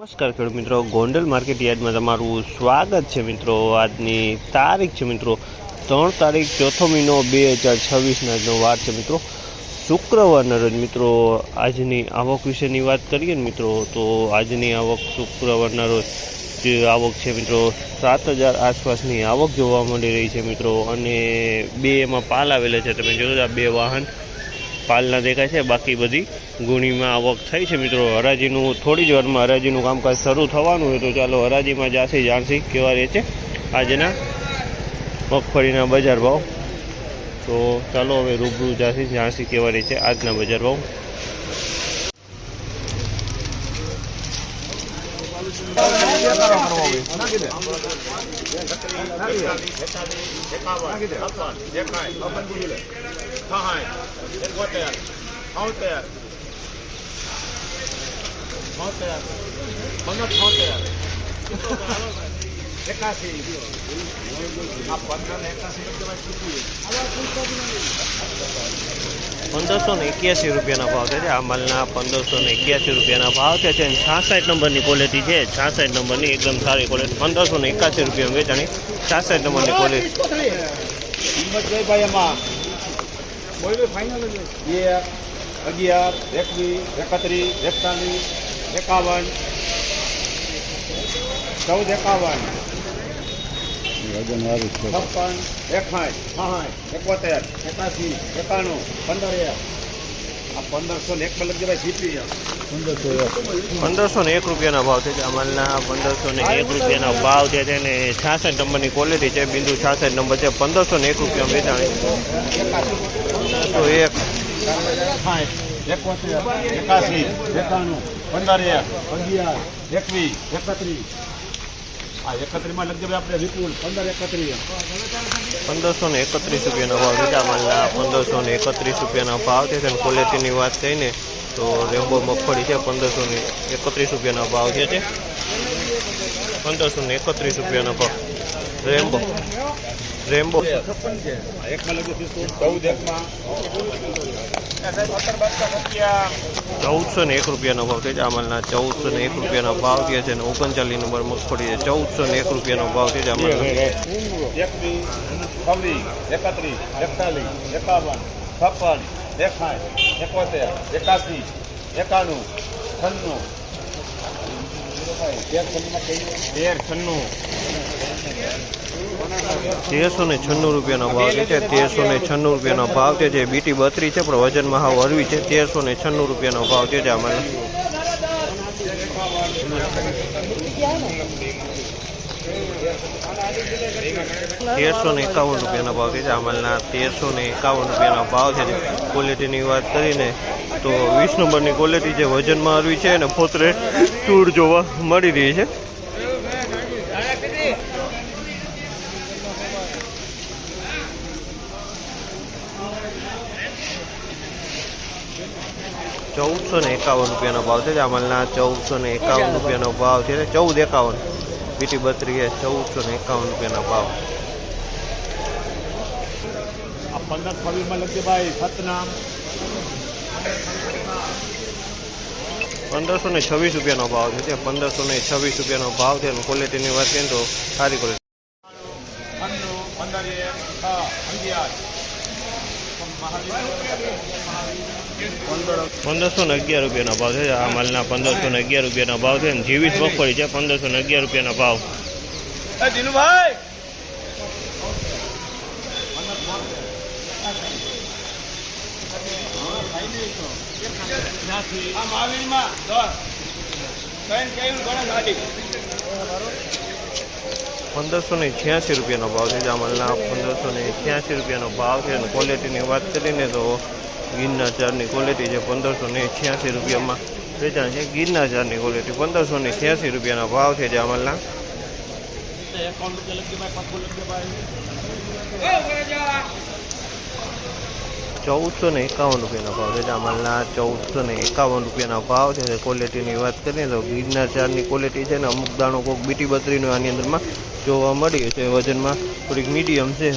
નમસ્કાર ખેડૂત મિત્રો, ગોંડલ માર્કેટ યાર્ડમાં તમારું સ્વાગત છે મિત્રો। આજની તારીખ છે મિત્રો 3 તારીખ 4થો મહિનો 2026 વાર છે મિત્રો, શુક્રવારના રોજ મિત્રો। આજની આવક વિશેની વાત કરીએ ને મિત્રો, તો આજની આવક શુક્રવારના રોજ જે આવક છે મિત્રો 7,000 આસપાસની આવક જોવા મળી રહી છે મિત્રો। અને બે એમાં પાલ આવેલા છે, તમે જોયું આ બે વાહન પાલના દેખાય છે, બાકી બધી ગુણીમાં આવક થઈ છે મિત્રો। હરાજીનું થોડી જ વારમાં હરાજીનું કામકાજ શરૂ થવાનું હોય, તો ચાલો હરાજીમાં જાણશી કેવા રહે છે આજના મગફળીના બજાર ભાવ। તો ચાલો હવે રૂબરૂ જાણશી કેવા રહે છે આજના બજાર ભાવ। ₹1,581 ભાવ છે। આ માલના ₹1,581 ભાવ છે। 66 નંબરની ક્વોલિટી છે, 66 નંબરની એકદમ સારી ક્વોલિટી। ₹1,581 વેચાણી, 66 નંબરની ક્વોલિટી। ₹11, 21, 31, 41, 51, 14, 51, 56, 61, 71, 81, 91, 15। આ 1501 લખજે ભાઈ, સીપી ₹1,501 ભાવ છે। આ માલના ₹1,501 ભાવ જે છે ને 66 નંબરની ક્વોલિટી છે, બિંદુ 66 નંબર છે। ₹1,501 વેચાણી। 101, 71, 81, 91, 15, 11, 21, 31। આ 31 માં લખજે ભાઈ આપણે વિપુલ 1531। ₹1,531 ભાવ છે। આ માલના ₹1,531 ભાવ છે। ક્વોલિટીની વાત કહીને તો રેમ્બો મગફળી છે, ₹1,531 ભાવ છે। ₹1,531 ભાવ રેમ્બો એકમાં લખજો 14, ₹1,401 ભાવ છે। આ માલના ₹1,401 ભાવ છે। 39 નંબર મગફળી છે, ₹1,401 ભાવ છે। આ માલના 21, 26, 31, 41, 51, 56, 61, 71, 81, 91, 96, ₹1,396 ભાવ છે। ₹1,396 ભાવ છે। જે બીટી 32 છે, પણ વજનમાં હાવ હળવી છે। ₹1,396 ભાવ છે। આમાં ₹1,351 ભાવ છે। આ માલના ₹1,351 ભાવ છે। ક્વોલિટીની વાત કરીને તો 20 નંબરની ક્વોલિટી છે, વજનમાં હળવી છે અને પોતરે ચૂડ જોવા મળી રહી છે। ₹1,451 ભાવ છે। આ માલના ₹1,451 ભાવ છે। 1451 બીટી 32 ₹1,451 ભાવ। આ 1526 માં લખજે ભાઈ સતનામ। ₹1,526 ભાવ છે। ₹1,526 ભાવ છે। ક્વોલિટીની વાત કરીએ તો સારી ક્વોલિટી। 1511 ભાવ છે। આ માલના ₹1511 ભાવ છે। જીવીસ મગફળી છે, ₹1511 ભાવ। દિનુભાઈ ₹1,586 ભાવ છે। આ માલના ₹1,586 ભાવ છે। ક્વોલિટીની વાત કરીને તો ગિરનાર ચારની ક્વોલિટી છે, ₹1,586 વેચાણ છે। ગિરનાર ચારની ક્વોલિટી ₹1,586 ભાવ છે। આ માલના ₹1,451 ભાવ છે। આ માલના ₹1,451 ભાવ છે। ક્વોલિટીની વાત કરીએ તો ગિરનાર ચારની ક્વોલિટી છે ને અમુક દાણો કોઈક બીટી 32 આની અંદરમાં જોવા મળી છે। વજનમાં થોડીક મીડિયમ છે।